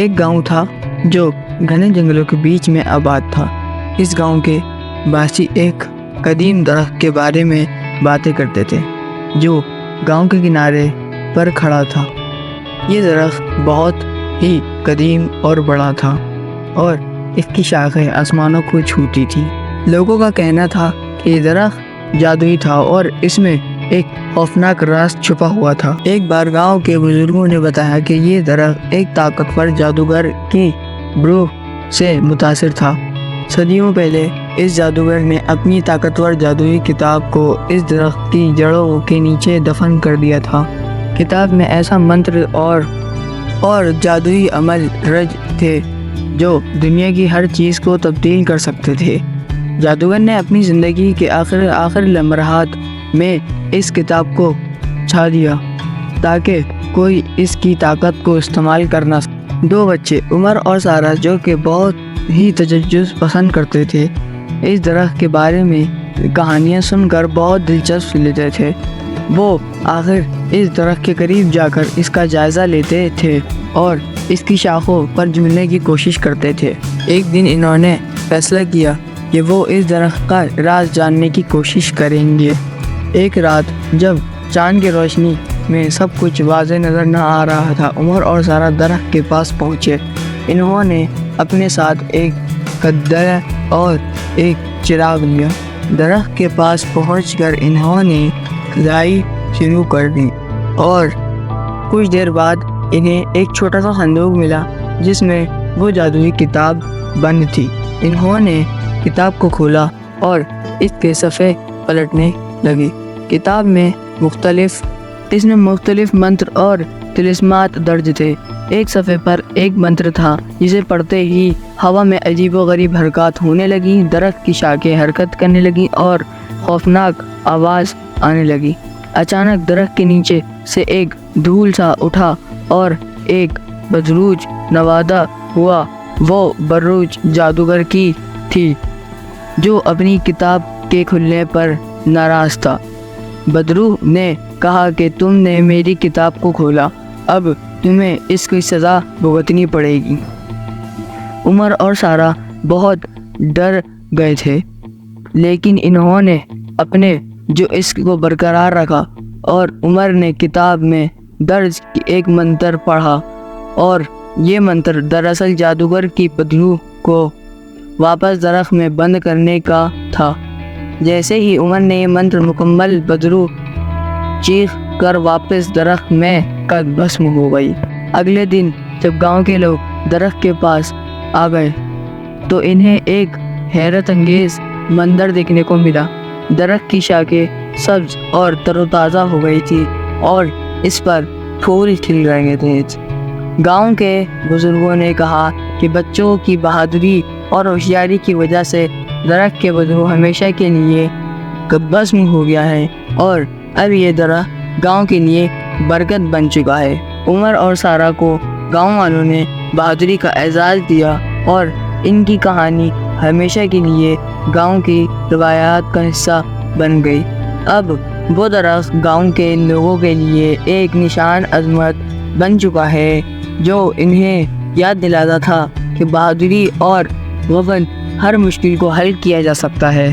ایک گاؤں تھا جو گھنے جنگلوں کے بیچ میں آباد تھا۔ اس گاؤں کے باسی ایک قدیم درخت کے بارے میں باتیں کرتے تھے جو گاؤں کے کنارے پر کھڑا تھا۔ یہ درخت بہت ہی قدیم اور بڑا تھا اور اس کی شاخیں آسمانوں کو چھوتی تھی۔ لوگوں کا کہنا تھا کہ یہ درخت جادوئی تھا اور اس میں ایک خوفناک راز چھپا ہوا تھا۔ ایک بار گاؤں کے بزرگوں نے بتایا کہ یہ درخت ایک طاقتور جادوگر کی روح سے متاثر تھا۔ صدیوں پہلے اس جادوگر نے اپنی طاقتور جادوئی کتاب کو اس درخت کی جڑوں کے نیچے دفن کر دیا تھا۔ کتاب میں ایسا منتر اور جادوئی عمل رج تھے جو دنیا کی ہر چیز کو تبدیل کر سکتے تھے۔ جادوگر نے اپنی زندگی کے آخر لمحات میں اس کتاب کو چھا دیا تاکہ کوئی اس کی طاقت کو استعمال کر نہ سکے۔ دو بچے عمر اور سارہ جو کہ بہت ہی تجسس پسند کرتے تھے، اس درخت کے بارے میں کہانیاں سن کر بہت دلچسپی لیتے تھے۔ وہ آخر اس درخت کے قریب جا کر اس کا جائزہ لیتے تھے اور اس کی شاخوں پر جھولنے کی کوشش کرتے تھے۔ ایک دن انہوں نے فیصلہ کیا کہ وہ اس درخت کا راز جاننے کی کوشش کریں گے۔ ایک رات جب چاند کی روشنی میں سب کچھ واضح نظر نہ آ رہا تھا، عمر اور سارہ درخت کے پاس پہنچے۔ انہوں نے اپنے ساتھ ایک کدیا اور ایک چراغ لیا۔ درخت کے پاس پہنچ کر انہوں نے کھدائی شروع کر دی اور کچھ دیر بعد انہیں ایک چھوٹا سا صندوق ملا جس میں وہ جادوئی کتاب بند تھی۔ انہوں نے کتاب کو کھولا اور اس کے صفحے پلٹنے لگے۔ کتاب میں مختلف منتر اور طلسمات درج تھے۔ ایک صفحے پر ایک منتر تھا جسے پڑھتے ہی ہوا میں عجیب و غریب حرکات ہونے لگی، درخت کی شاخیں حرکت کرنے لگیں اور خوفناک آواز آنے لگی۔ اچانک درخت کے نیچے سے ایک دھول سا اٹھا اور ایک بدروج نوازا ہوا وہ بروج جادوگر کی تھی جو اپنی کتاب کے کھلنے پر ناراض تھا۔ بدروح نے کہا کہ تم نے میری کتاب کو کھولا، اب تمہیں اس کی سزا بھگتنی پڑے گی۔ عمر اور سارہ بہت ڈر گئے تھے لیکن انہوں نے اپنے جو عشق کو برقرار رکھا اور عمر نے کتاب میں درج ایک منتر پڑھا اور یہ منتر دراصل جادوگر کی بدروح کو واپس درخت میں بند کرنے کا تھا۔ جیسے ہی عمر نے یہ منتر مکمل، بدروح چیخ کر واپس درخت میں بھسم ہو گئی۔ اگلے دن جب گاؤں کے لوگ درخت کے پاس آ گئے تو انہیں ایک حیرت انگیز منظر دیکھنے کو ملا۔ درخت کی شاخیں سبز اور تر و تازہ ہو گئی تھی اور اس پر پھول کھل رہے تھے۔ گاؤں کے بزرگوں نے کہا کہ بچوں کی بہادری اور ہوشیاری کی وجہ سے درخت کے بدروح ہمیشہ کے لیے بھسم ہو گیا ہے اور اب یہ درخت گاؤں کے لیے برکت بن چکا ہے۔ عمر اور سارہ کو گاؤں والوں نے بہادری کا اعزاز دیا اور ان کی کہانی ہمیشہ کے لیے گاؤں کی روایات کا حصہ بن گئی۔ اب وہ درخت گاؤں کے لوگوں کے لیے ایک نشان عظمت بن چکا ہے جو انہیں یاد دلاتا تھا کہ بہادری اور وفا ہر مشکل کو حل کیا جا سکتا ہے۔